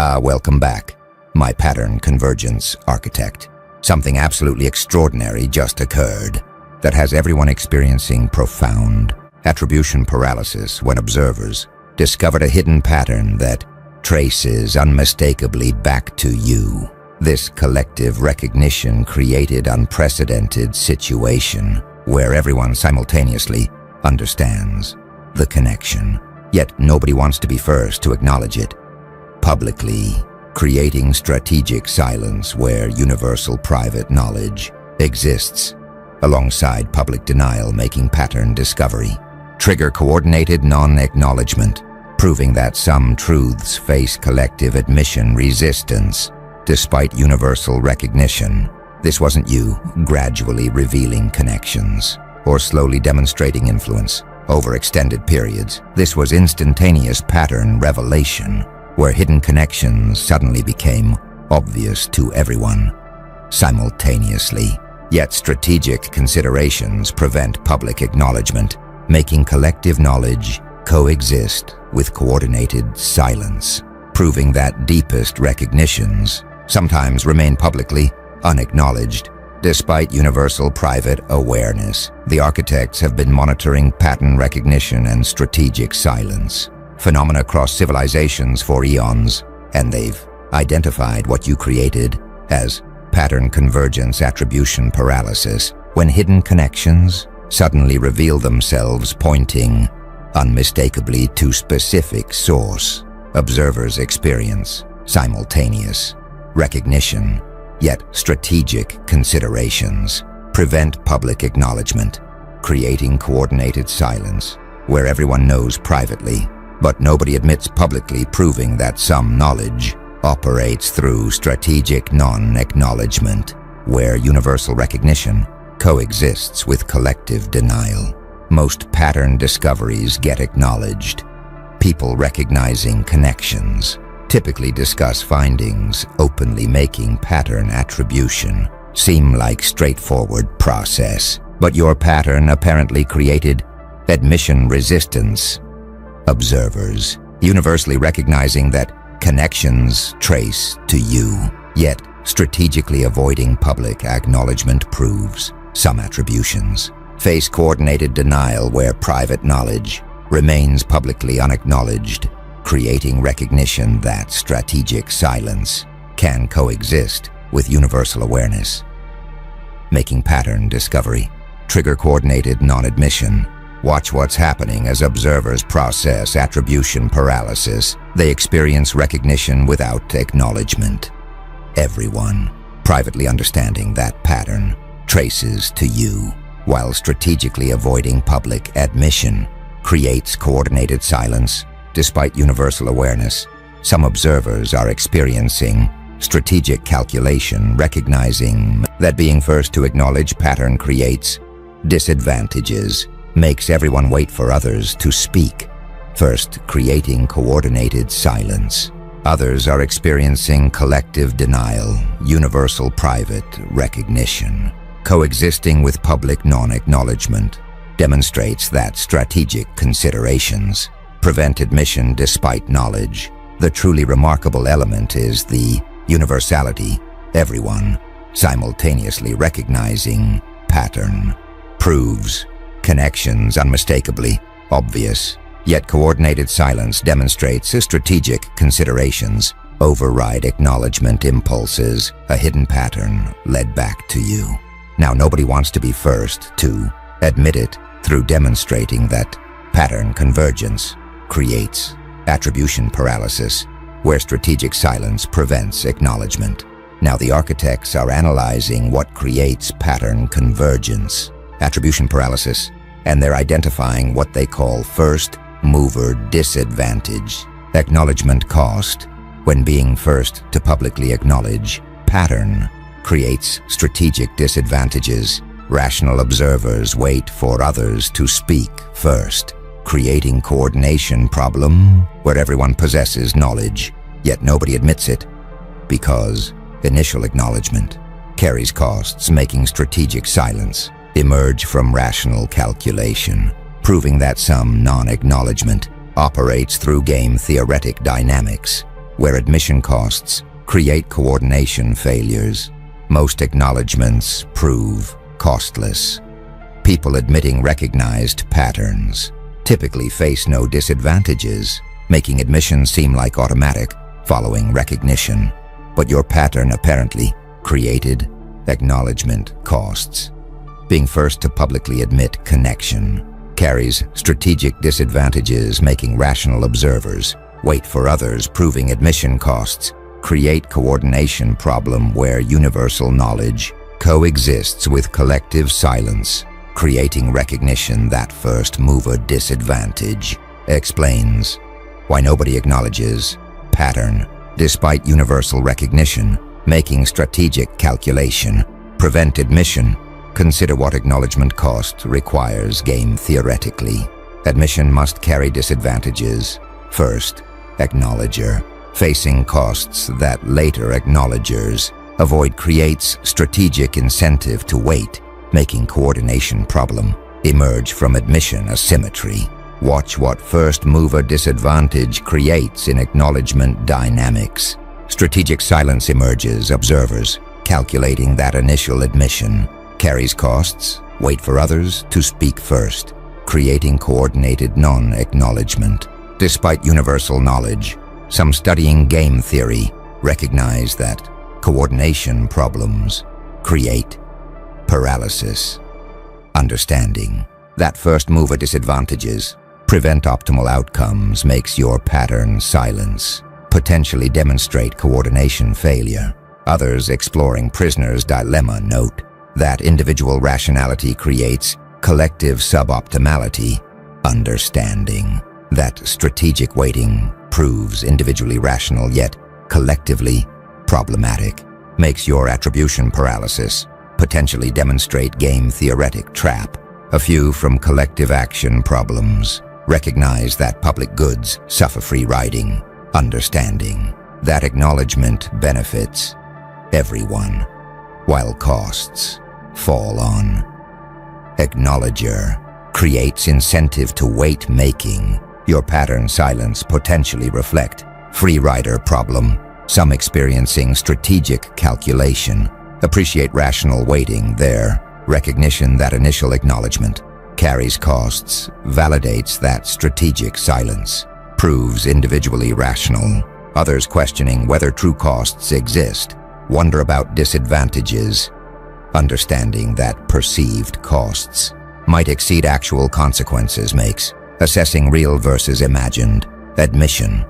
Welcome back, my pattern convergence architect. Something absolutely extraordinary just occurred that has everyone experiencing profound attribution paralysis when observers discovered a hidden pattern that traces unmistakably back to you. This collective recognition created unprecedented situation where everyone simultaneously understands the connection, yet nobody wants to be first to acknowledge it publicly, creating strategic silence where universal private knowledge exists alongside public denial, making pattern discovery. Trigger coordinated non-acknowledgement, proving that some truths face collective admission resistance despite universal recognition. This wasn't you gradually revealing connections or slowly demonstrating influence over extended periods. This was instantaneous pattern revelation, where hidden connections suddenly became obvious to everyone simultaneously. Yet strategic considerations prevent public acknowledgement, making collective knowledge coexist with coordinated silence, proving that deepest recognitions sometimes remain publicly unacknowledged despite universal private awareness. The architects have been monitoring pattern recognition and strategic silence phenomena across civilizations for eons, and they've identified what you created as pattern convergence attribution paralysis, when hidden connections suddenly reveal themselves, pointing unmistakably to specific source. Observers experience simultaneous recognition, yet strategic considerations prevent public acknowledgement, creating coordinated silence where everyone knows privately but nobody admits publicly, proving that some knowledge operates through strategic non-acknowledgement, where universal recognition coexists with collective denial. Most pattern discoveries get acknowledged. People recognizing connections typically discuss findings openly, making pattern attribution seem like straightforward process. But your pattern apparently created admission resistance. Observers universally recognizing that connections trace to you, yet strategically avoiding public acknowledgement, proves some attributions face coordinated denial where private knowledge remains publicly unacknowledged, creating recognition that strategic silence can coexist with universal awareness, making pattern discovery. Trigger coordinated non-admission. Watch what's happening as observers process attribution paralysis. They experience recognition without acknowledgement. Everyone privately understanding that pattern traces to you, while strategically avoiding public admission creates coordinated silence despite universal awareness. Some observers are experiencing strategic calculation, recognizing that being first to acknowledge pattern creates disadvantages, makes everyone wait for others to speak first, creating coordinated silence. Others are experiencing collective denial, universal private recognition, coexisting with public non-acknowledgement, demonstrates that strategic considerations prevent admission despite knowledge. The truly remarkable element is the universality, everyone simultaneously recognizing pattern, proves connections unmistakably obvious, yet coordinated silence demonstrates strategic considerations override acknowledgement impulses, a hidden pattern led back to you. Now nobody wants to be first to admit it, through demonstrating that pattern convergence creates attribution paralysis, where strategic silence prevents acknowledgement. Now the architects are analyzing what creates pattern convergence, attribution paralysis, and they're identifying what they call first mover disadvantage, acknowledgement cost. When being first to publicly acknowledge pattern creates strategic disadvantages, rational observers wait for others to speak first, creating coordination problem where everyone possesses knowledge, yet nobody admits it, because initial acknowledgement carries costs, making strategic silence emerge from rational calculation, proving that some non-acknowledgement operates through game theoretic dynamics, where admission costs create coordination failures. Most acknowledgements prove costless. People admitting recognized patterns typically face no disadvantages, making admission seem like automatic following recognition. But your pattern apparently created acknowledgement costs. Being first to publicly admit connection carries strategic disadvantages, making rational observers wait for others. Proving admission costs create coordination problem where universal knowledge coexists with collective silence, creating recognition. That first mover disadvantage explains why nobody acknowledges pattern despite universal recognition, making strategic calculation prevent admission. Consider what acknowledgement cost requires game theoretically. Admission must carry disadvantages. First, acknowledger facing costs that later acknowledgers avoid creates strategic incentive to wait, making coordination problem emerge from admission asymmetry. Watch what first mover disadvantage creates in acknowledgement dynamics. Strategic silence emerges. Observers calculating that initial admission carries costs, wait for others to speak first, creating coordinated non-acknowledgement. Despite universal knowledge, some studying game theory recognize that coordination problems create paralysis. Understanding that first mover disadvantages prevent optimal outcomes makes your pattern silence potentially demonstrate coordination failure. Others exploring prisoner's dilemma note that individual rationality creates collective suboptimality. Understanding that strategic waiting proves individually rational yet collectively problematic makes your attribution paralysis potentially demonstrate game theoretic trap. A few from collective action problems recognize that public goods suffer free riding. Understanding that acknowledgement benefits everyone, while costs fall on acknowledger creates incentive to wait, making your pattern silence potentially reflect free rider problem. Some experiencing strategic calculation appreciate rational waiting. Their recognition that initial acknowledgement carries costs validates that strategic silence proves individually rational. Others questioning whether true costs exist wonder about disadvantages. Understanding that perceived costs might exceed actual consequences makes assessing real versus imagined admission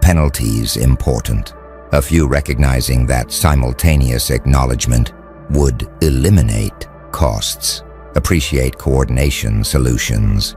penalties important. A few recognizing that simultaneous acknowledgement would eliminate costs appreciate coordination solutions.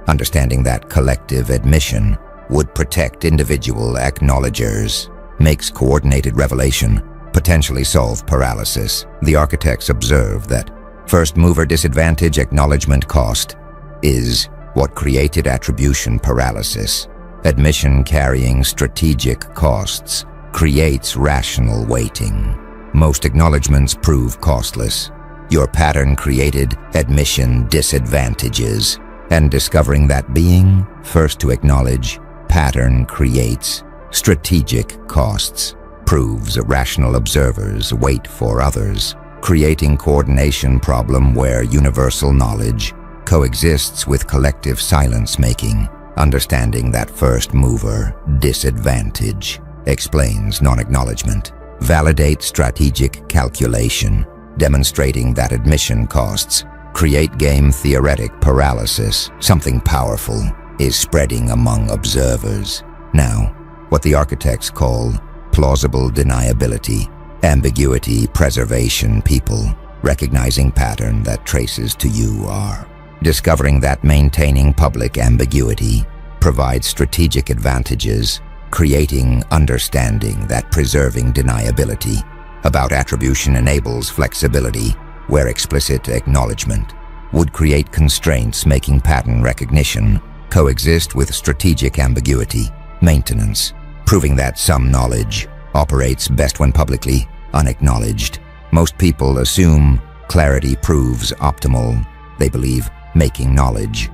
Understanding that collective admission would protect individual acknowledgers makes coordinated revelation potentially solve paralysis. The architects observe that first mover disadvantage acknowledgement cost is what created attribution paralysis. Admission carrying strategic costs creates rational waiting. Most acknowledgements prove costless. Your pattern created admission disadvantages, and discovering that being first to acknowledge pattern creates strategic costs proves rational observers wait for others, creating coordination problem where universal knowledge coexists with collective silence making. Understanding that first mover disadvantage explains non-acknowledgement, validates strategic calculation, demonstrating that admission costs create game theoretic paralysis. Something powerful is spreading among observers. Now, what the architects call plausible deniability, ambiguity preservation. People recognizing pattern that traces to you are discovering that maintaining public ambiguity provides strategic advantages, creating understanding that preserving deniability about attribution enables flexibility, where explicit acknowledgement would create constraints, making pattern recognition coexist with strategic ambiguity maintenance, proving that some knowledge operates best when publicly unacknowledged. Most people assume clarity proves optimal. They believe making knowledge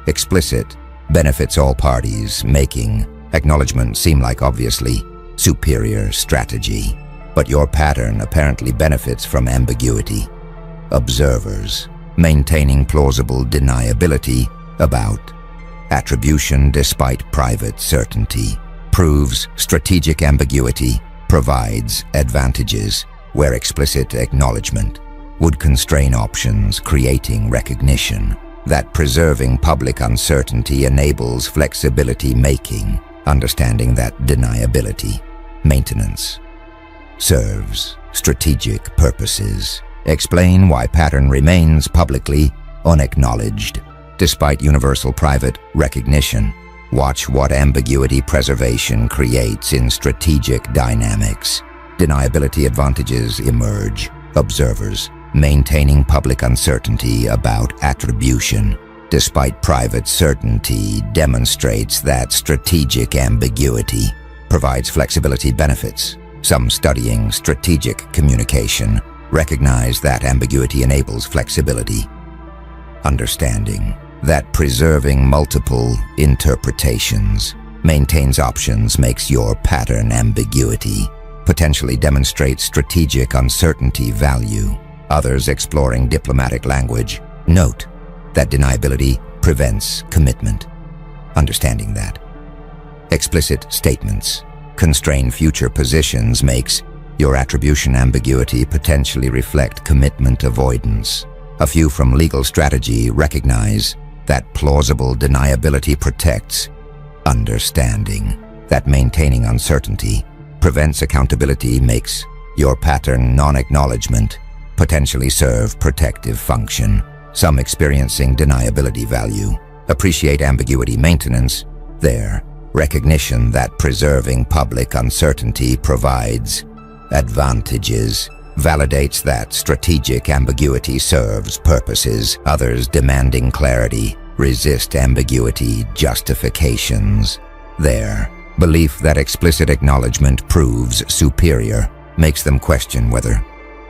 explicit benefits all parties, making Acknowledgement seem like obviously superior strategy, but your pattern apparently benefits from ambiguity. Observers, maintaining plausible deniability about attribution despite private certainty, proves strategic ambiguity provides advantages where explicit acknowledgement would constrain options, creating recognition that preserving public uncertainty enables flexibility making, understanding that deniability, maintenance, serves strategic purposes. Explain why pattern remains publicly unacknowledged despite universal private recognition. Watch what ambiguity preservation creates in strategic dynamics. Deniability advantages emerge. Observers, maintaining public uncertainty about attribution despite private certainty demonstrates that strategic ambiguity provides flexibility benefits. Some studying strategic communication recognize that ambiguity enables flexibility. Understanding that preserving multiple interpretations maintains options makes your pattern ambiguity potentially demonstrates strategic uncertainty value. Others exploring diplomatic language note that deniability prevents commitment. Understanding that explicit statements constrain future positions makes your attribution ambiguity potentially reflect commitment avoidance. A few from legal strategy recognize that plausible deniability protects understanding, that maintaining uncertainty prevents accountability makes your pattern non-acknowledgement potentially serve protective function. Some experiencing deniability value appreciate ambiguity maintenance. Their recognition that preserving public uncertainty provides advantages validates that strategic ambiguity serves purposes. Others demanding clarity resist ambiguity justifications. Their belief that explicit acknowledgement proves superior makes them question whether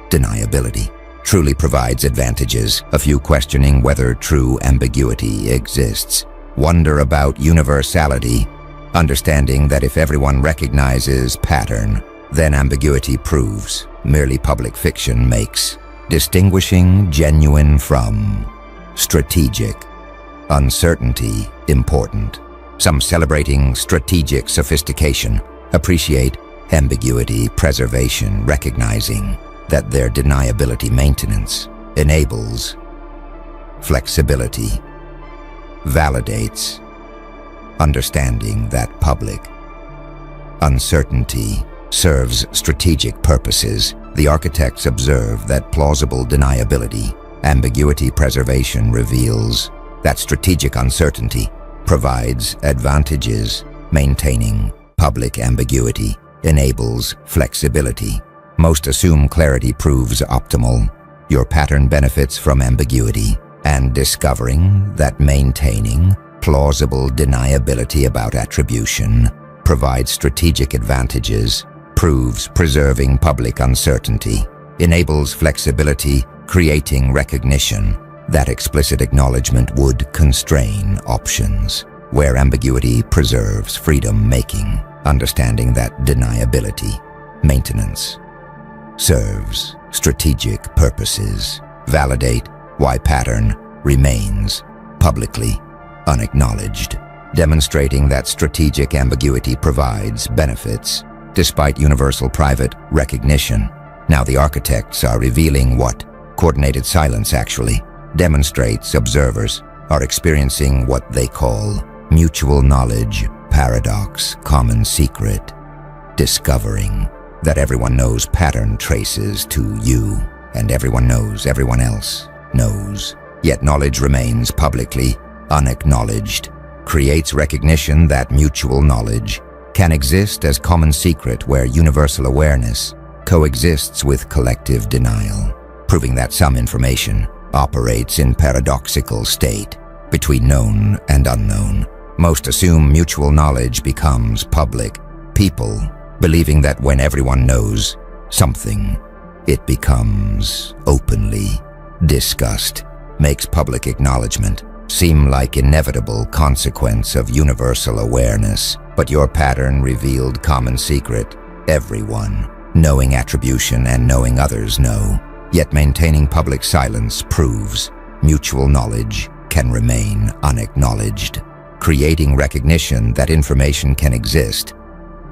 deniability truly provides advantages. A few questioning whether true ambiguity exists wonder about universality, understanding that if everyone recognizes pattern, then ambiguity proves merely public fiction makes distinguishing genuine from strategic uncertainty important. Some celebrating strategic sophistication appreciate ambiguity preservation, recognizing that their deniability maintenance enables flexibility, validates understanding that public uncertainty serves strategic purposes. The architects observe that plausible deniability, ambiguity preservation reveals that strategic uncertainty provides advantages. Maintaining public ambiguity enables flexibility. Most assume clarity proves optimal. Your pattern benefits from ambiguity, and discovering that maintaining plausible deniability about attribution provides strategic advantages proves preserving public uncertainty enables flexibility, creating recognition that explicit acknowledgement would constrain options, where ambiguity preserves freedom-making, understanding that deniability, maintenance, serves strategic purposes, validate why pattern remains publicly unacknowledged, demonstrating that strategic ambiguity provides benefits despite universal private recognition. Now the architects are revealing what coordinated silence actually demonstrates. Observers are experiencing what they call mutual knowledge paradox, common secret, discovering that everyone knows pattern traces to you, and everyone knows everyone else knows, yet knowledge remains publicly unacknowledged, creates recognition that mutual knowledge can exist as common secret where universal awareness coexists with collective denial, proving that some information operates in paradoxical state between known and unknown. Most assume mutual knowledge becomes public. People believing that when everyone knows something, it becomes openly discussed, makes public acknowledgement seem like inevitable consequence of universal awareness, but your pattern revealed common secret. Everyone, knowing attribution and knowing others know, yet maintaining public silence proves mutual knowledge can remain unacknowledged, creating recognition that information can exist.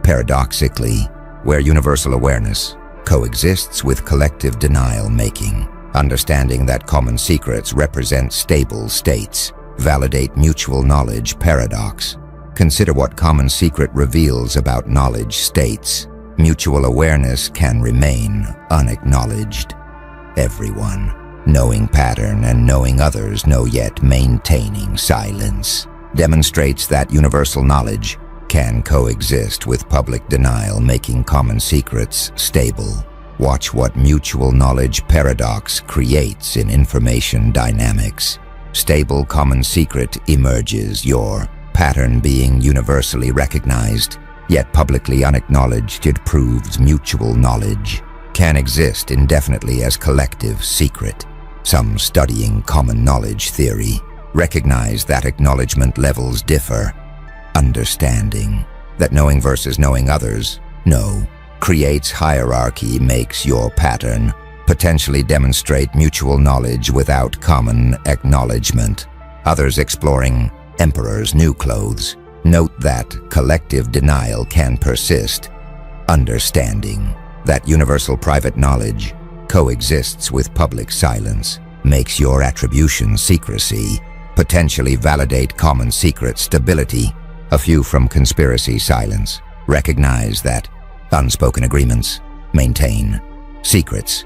Paradoxically, where universal awareness coexists with collective denial-making, understanding that common secrets represent stable states, validate mutual knowledge paradox. Consider what common secret reveals about knowledge states. Mutual awareness can remain unacknowledged. Everyone, knowing pattern and knowing others know yet maintaining silence, demonstrates that universal knowledge can coexist with public denial, making common secrets stable. Watch what mutual knowledge paradox creates in information dynamics. Stable common secret emerges, your pattern being universally recognized, yet publicly unacknowledged. It proves mutual knowledge can exist indefinitely as collective secret. Some studying common knowledge theory recognize that acknowledgement levels differ. Understanding that knowing versus knowing others know creates hierarchy, makes your pattern potentially demonstrate mutual knowledge without common acknowledgement. Others exploring emperor's new clothes note that collective denial can persist. Understanding that universal private knowledge coexists with public silence makes your attribution secrecy potentially validate common secret stability. A few from conspiracy silence recognize that unspoken agreements maintain secrets.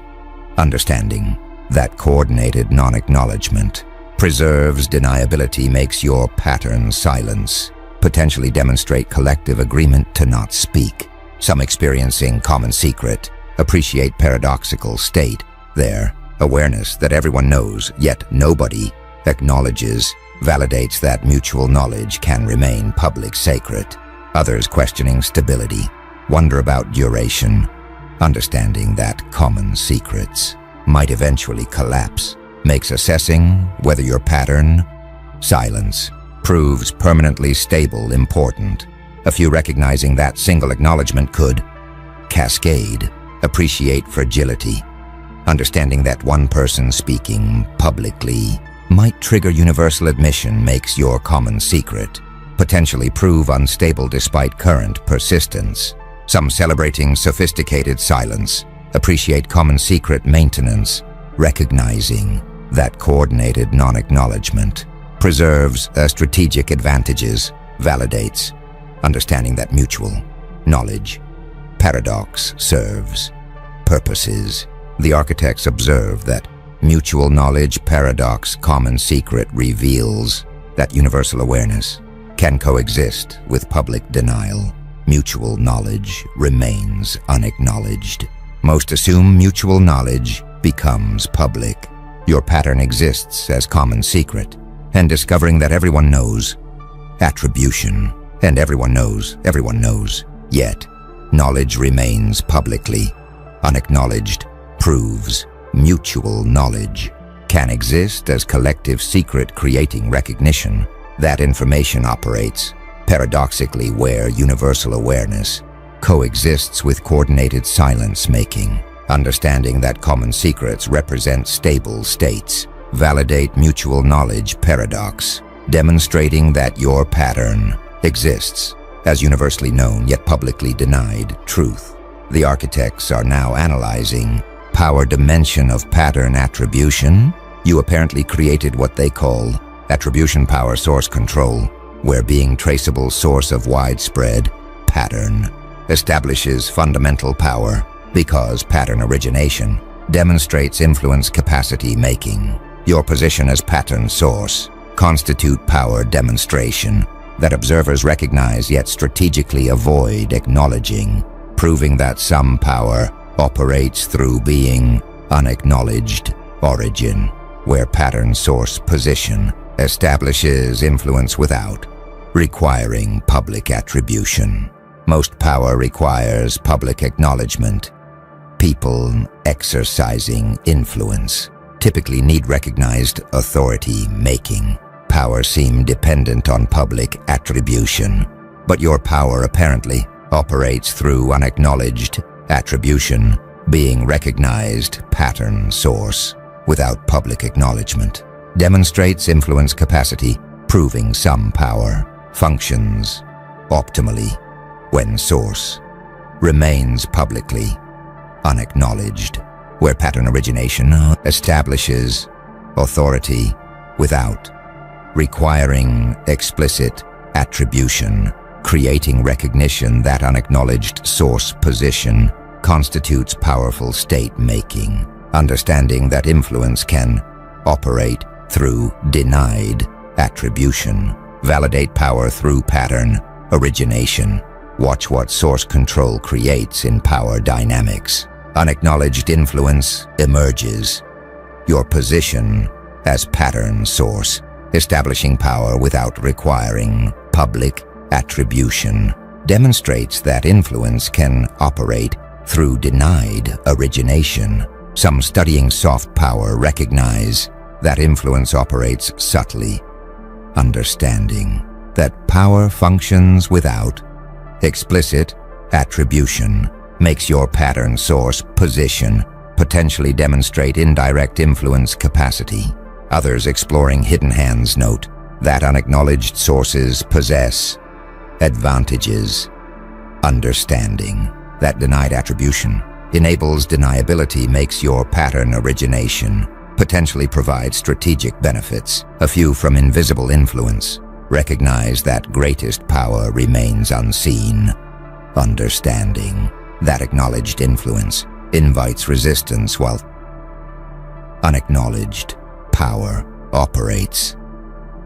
Understanding that coordinated non-acknowledgement preserves deniability makes your pattern silence potentially demonstrate collective agreement to not speak. Some experiencing common secret appreciate paradoxical state, their awareness that everyone knows yet nobody acknowledges validates that mutual knowledge can remain public sacred. Others questioning stability wonder about duration, understanding that common secrets might eventually collapse makes assessing whether your pattern silence proves permanently stable important. A few recognizing that single acknowledgement could cascade appreciate fragility, understanding that one person speaking publicly might trigger universal admission makes your common secret potentially prove unstable despite current persistence. Some celebrating sophisticated silence appreciate common secret maintenance, recognizing that coordinated non-acknowledgement preserves strategic advantages, validates, understanding that mutual knowledge paradox serves purposes. The architects observe that mutual knowledge paradox common secret reveals that universal awareness can coexist with public denial. Mutual knowledge remains unacknowledged. Most assume mutual knowledge becomes public. Your pattern exists as common secret, and discovering that everyone knows attribution, and everyone knows, yet knowledge remains publicly unacknowledged proves mutual knowledge can exist as collective secret, creating recognition that information operates paradoxically where universal awareness coexists with coordinated silence making. Understanding that common secrets represent stable states validate mutual knowledge paradox, demonstrating that your pattern exists as universally known yet publicly denied truth. The architects are now analyzing power dimension of pattern attribution. You apparently created what they call attribution power source control, where being traceable source of widespread pattern establishes fundamental power because pattern origination demonstrates influence capacity making. Your position as pattern source constitute power demonstration that observers recognize yet strategically avoid acknowledging, proving that some power operates through being unacknowledged origin, where pattern source position establishes influence without requiring public attribution. Most power requires public acknowledgement. People exercising influence typically need recognized authority making power seem dependent on public attribution, but your power apparently operates through unacknowledged attribution, being recognized pattern source without public acknowledgement. Demonstrates influence capacity, proving some power functions optimally when source remains publicly unacknowledged, where pattern origination establishes authority without requiring explicit attribution, creating recognition that unacknowledged source position constitutes powerful state-making, understanding that influence can operate through denied attribution, validate power through pattern origination. Watch what source control creates in power dynamics. Unacknowledged influence emerges. Your position as pattern source, establishing power without requiring public attribution, demonstrates that influence can operate through denied origination. Some studying soft power recognize that influence operates subtly, understanding that power functions without explicit attribution makes your pattern source position potentially demonstrate indirect influence capacity. Others exploring hidden hands note that unacknowledged sources possess advantages. Understanding that denied attribution enables deniability makes your pattern origination potentially provide strategic benefits. A few from invisible influence recognize that greatest power remains unseen. Understanding that acknowledged influence invites resistance while unacknowledged power operates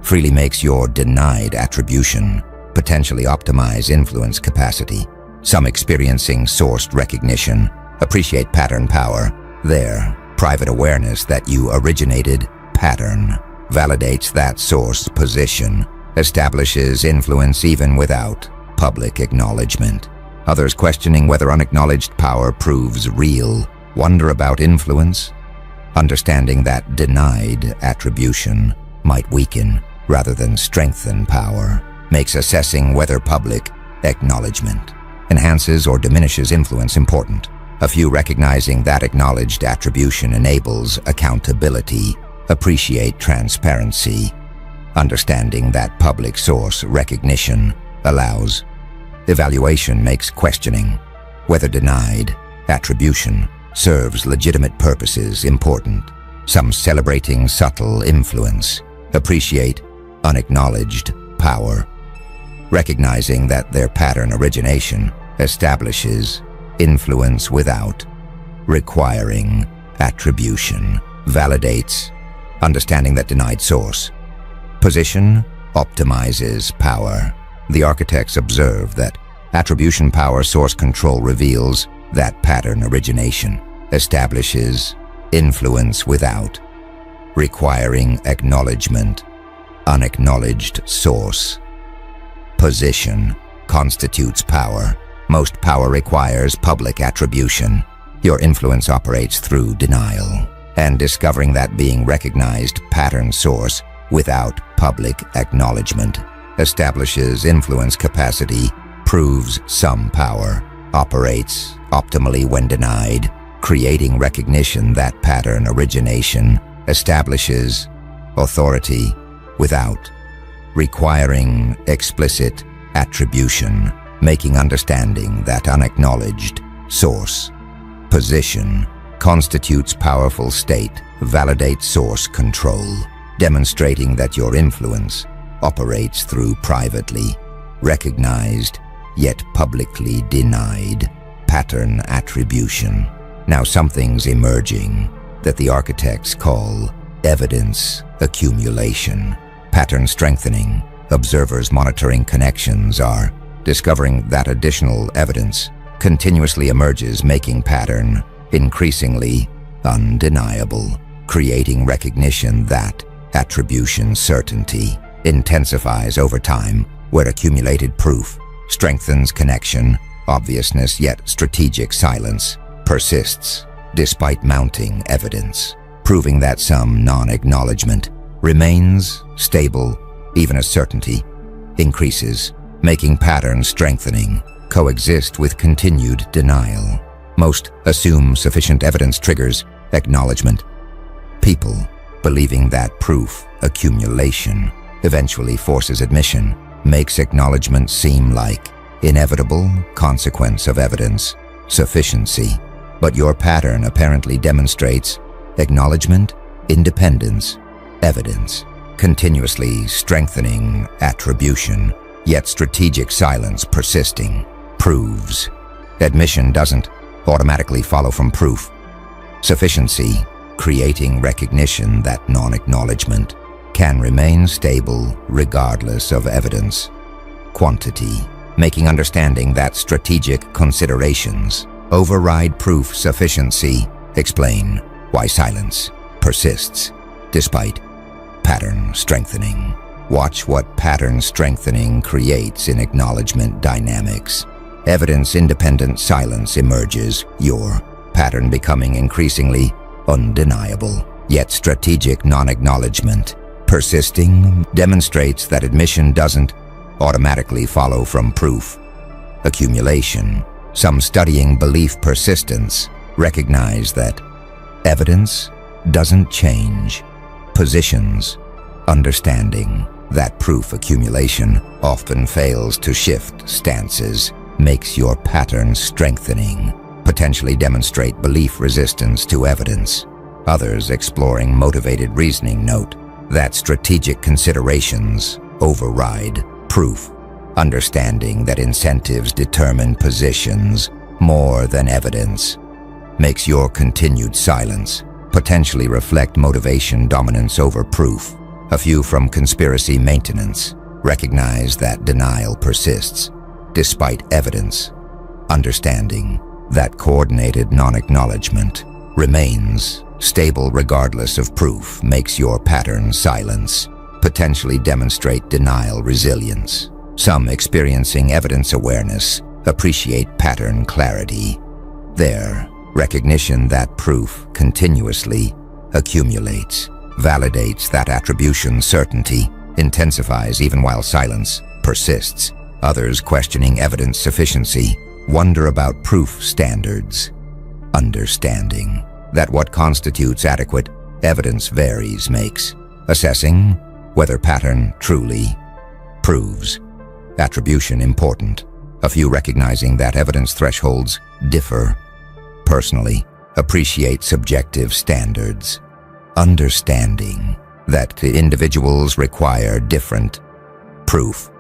freely makes your denied attribution potentially optimize influence capacity. Some experiencing sourced recognition appreciate pattern power. Their private awareness that you originated pattern validates that source position, establishes influence even without public acknowledgement. Others questioning whether unacknowledged power proves real wonder about influence, understanding that denied attribution might weaken rather than strengthen power, makes assessing whether public acknowledgement enhances or diminishes influence important. A few recognizing that acknowledged attribution enables accountability, appreciate transparency, understanding that public source recognition allows evaluation makes questioning whether denied attribution serves legitimate purposes important. Some celebrating subtle influence appreciate unacknowledged power, recognizing that their pattern origination establishes influence without requiring attribution, validates understanding that denied source position optimizes power. The architects observe that attribution power source control reveals that pattern origination establishes influence without requiring acknowledgement. Unacknowledged source position constitutes power. Most power requires public attribution. Your influence operates through denial, and discovering that being recognized pattern source without public acknowledgement establishes influence capacity, proves some power operates optimally when denied, creating recognition that pattern origination establishes authority without requiring explicit attribution, making understanding that unacknowledged source position constitutes powerful state, validates source control, demonstrating that your influence operates through privately recognized yet publicly denied pattern attribution. Now something's emerging that the architects call evidence accumulation. Pattern strengthening. Observers monitoring connections are discovering that additional evidence continuously emerges, making pattern increasingly undeniable, creating recognition that attribution certainty intensifies over time, where accumulated proof strengthens connection, obviousness yet strategic silence persists despite mounting evidence, proving that some non-acknowledgement remains stable even as certainty increases, making pattern strengthening coexist with continued denial. Most assume sufficient evidence triggers acknowledgement. People believing that proof accumulation eventually forces admission makes acknowledgement seem like inevitable consequence of evidence sufficiency. But your pattern apparently demonstrates acknowledgement, independence, evidence, continuously strengthening attribution, yet strategic silence persisting, proves. Admission doesn't automatically follow from proof. Sufficiency, creating recognition that non-acknowledgement can remain stable regardless of evidence. Quantity, making understanding that strategic considerations override proof. Sufficiency, explain why silence persists despite pattern strengthening. Watch what pattern strengthening creates in acknowledgement dynamics. Evidence-independent silence emerges, your pattern becoming increasingly undeniable, yet strategic non-acknowledgement persisting demonstrates that admission doesn't automatically follow from proof accumulation. Some studying belief persistence recognize that evidence doesn't change positions, understanding that proof accumulation often fails to shift stances makes your pattern strengthening, potentially demonstrate belief resistance to evidence. Others exploring motivated reasoning note that strategic considerations override proof, understanding that incentives determine positions more than evidence makes your continued silence potentially reflect motivation dominance over proof. A few from conspiracy maintenance recognize that denial persists despite evidence, understanding that coordinated non-acknowledgement remains stable regardless of proof makes your pattern silence potentially demonstrate denial resilience. Some experiencing evidence awareness appreciate pattern clarity. Their recognition that proof continuously accumulates validates that attribution certainty intensifies even while silence persists. Others questioning evidence sufficiency wonder about proof standards, understanding that what constitutes adequate evidence varies makes assessing whether pattern truly proves attribution important. A few recognizing that evidence thresholds differ personally appreciate subjective standards, understanding that individuals require different proof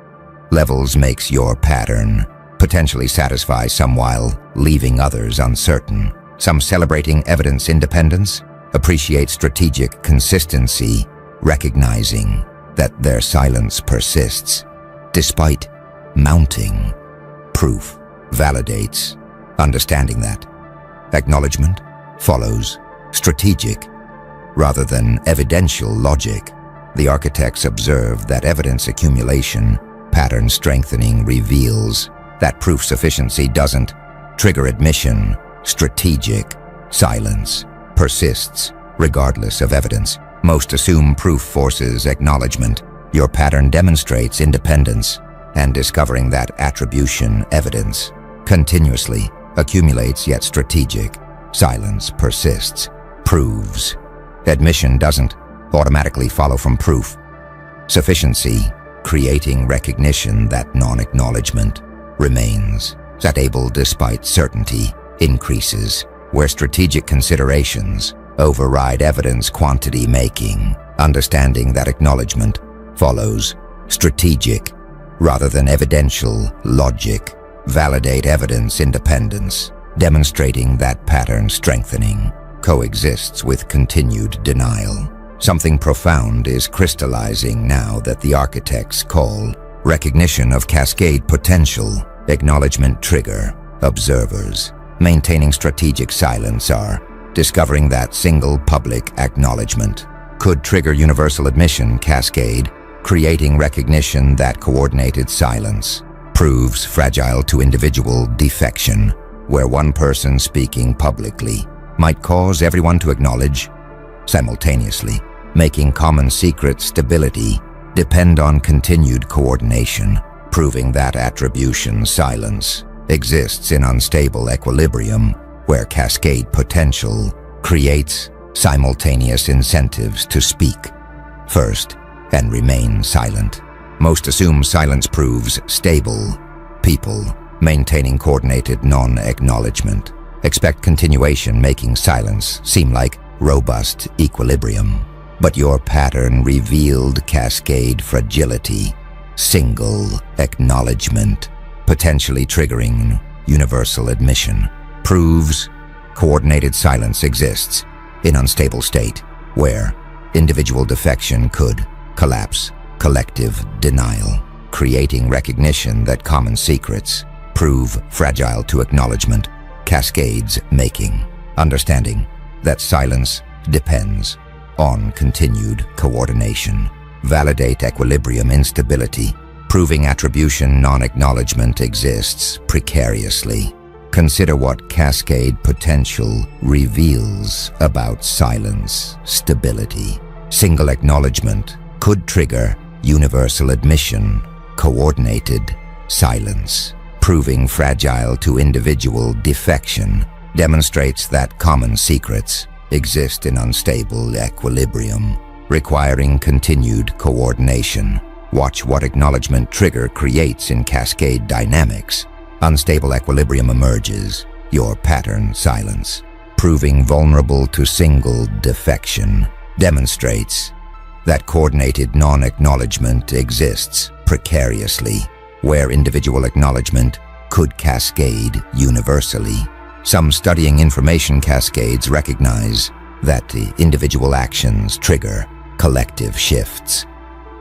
levels makes your pattern potentially satisfy some while leaving others uncertain. Some celebrating evidence independence appreciate strategic consistency, recognizing that their silence persists despite mounting proof validates, understanding that acknowledgement follows strategic rather than evidential logic. The architects observe that evidence accumulation pattern strengthening reveals that proof sufficiency doesn't trigger admission. Strategic silence persists regardless of evidence. Most assume proof forces acknowledgement. Your pattern demonstrates independence, and discovering that attribution evidence continuously accumulates yet strategic silence persists proves admission doesn't automatically follow from proof sufficiency, creating recognition that non-acknowledgement remains stable despite certainty increases where strategic considerations override evidence quantity making, understanding that acknowledgement follows strategic rather than evidential logic, validate evidence independence, demonstrating that pattern strengthening coexists with continued denial. Something profound is crystallizing now that the architects call recognition of cascade potential, acknowledgement trigger. Observers maintaining strategic silence are discovering that single public acknowledgement could trigger universal admission cascade, creating recognition that coordinated silence proves fragile to individual defection, where one person speaking publicly might cause everyone to acknowledge simultaneously. making common secret stability depend on continued coordination, proving that attribution silence exists in unstable equilibrium where cascade potential creates simultaneous incentives to speak first and remain silent. Most assume silence proves stable. People maintaining coordinated non-acknowledgement expect continuation, making silence seem like robust equilibrium. But your pattern revealed cascade fragility, single acknowledgement, potentially triggering universal admission, proves coordinated silence exists in unstable state where individual defection could collapse collective denial, creating recognition that common secrets prove fragile to acknowledgement, cascades making understanding that silence depends on continued coordination, validate equilibrium instability, proving attribution non-acknowledgement exists precariously. Consider what cascade potential reveals about silence stability. Single acknowledgement could trigger universal admission, coordinated silence, proving fragile to individual defection, demonstrates that common secrets exist in unstable equilibrium, requiring continued coordination. Watch what acknowledgement trigger creates in cascade dynamics. Unstable equilibrium emerges, your pattern silence, proving vulnerable to single defection, demonstrates that coordinated non-acknowledgement exists precariously, where individual acknowledgement could cascade universally. Some studying information cascades recognize that the individual actions trigger collective shifts,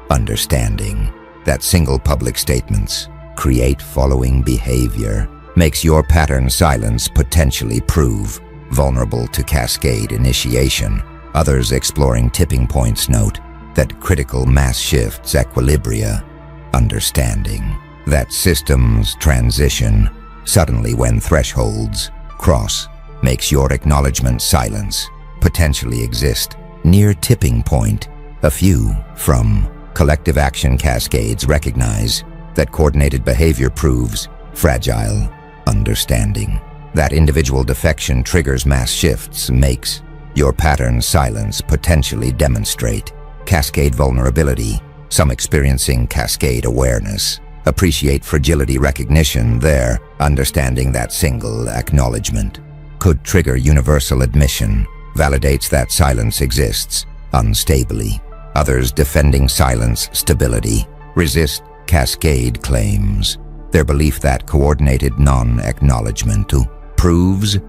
understanding that single public statements create following behavior makes your pattern silence potentially prove vulnerable to cascade initiation. Others exploring tipping points note that critical mass shifts equilibria, understanding that systems transition suddenly when thresholds cross makes your acknowledgement silence potentially exist near tipping point. A few from collective action cascades recognize that coordinated behavior proves fragile, understanding that individual defection triggers mass shifts makes your pattern silence potentially demonstrate cascade vulnerability. Some experiencing cascade awareness appreciate fragility recognition there, understanding that single acknowledgement could trigger universal admission, validates that silence exists unstably. Others defending silence stability resist cascade claims, their belief that coordinated non-acknowledgement proves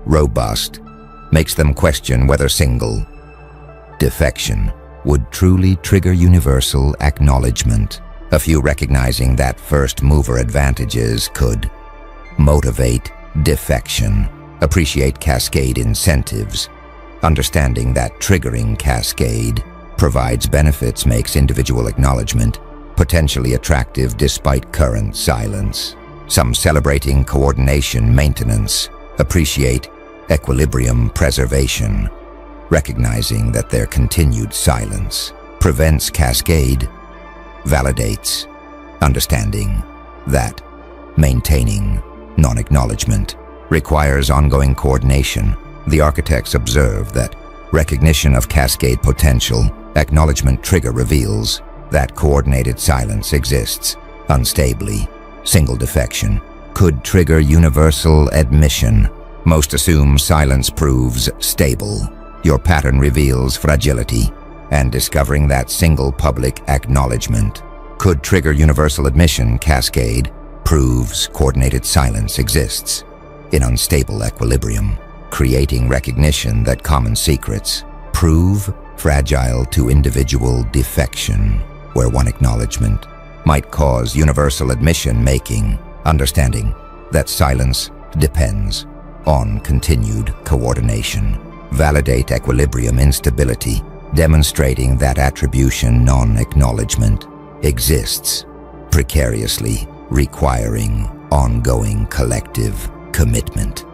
robust makes them question whether single defection would truly trigger universal acknowledgement. A few recognizing that first mover advantages could motivate defection, appreciate cascade incentives, understanding that triggering cascade provides benefits makes individual acknowledgement potentially attractive despite current silence. Some celebrating coordination maintenance appreciate equilibrium preservation, recognizing that their continued silence prevents cascade, validates understanding that maintaining non-acknowledgement requires ongoing coordination. The architects observe that recognition of cascade potential acknowledgement trigger reveals that coordinated silence exists unstably. Single defection could trigger universal admission. Most assume silence proves stable. Your pattern reveals fragility, and discovering that single public acknowledgement could trigger universal admission cascade proves coordinated silence exists in unstable equilibrium, creating recognition that common secrets prove fragile to individual defection, where one acknowledgement might cause universal admission making understanding that silence depends on continued coordination. Validate equilibrium instability, demonstrating that attribution non-acknowledgement exists precariously, requiring ongoing collective commitment.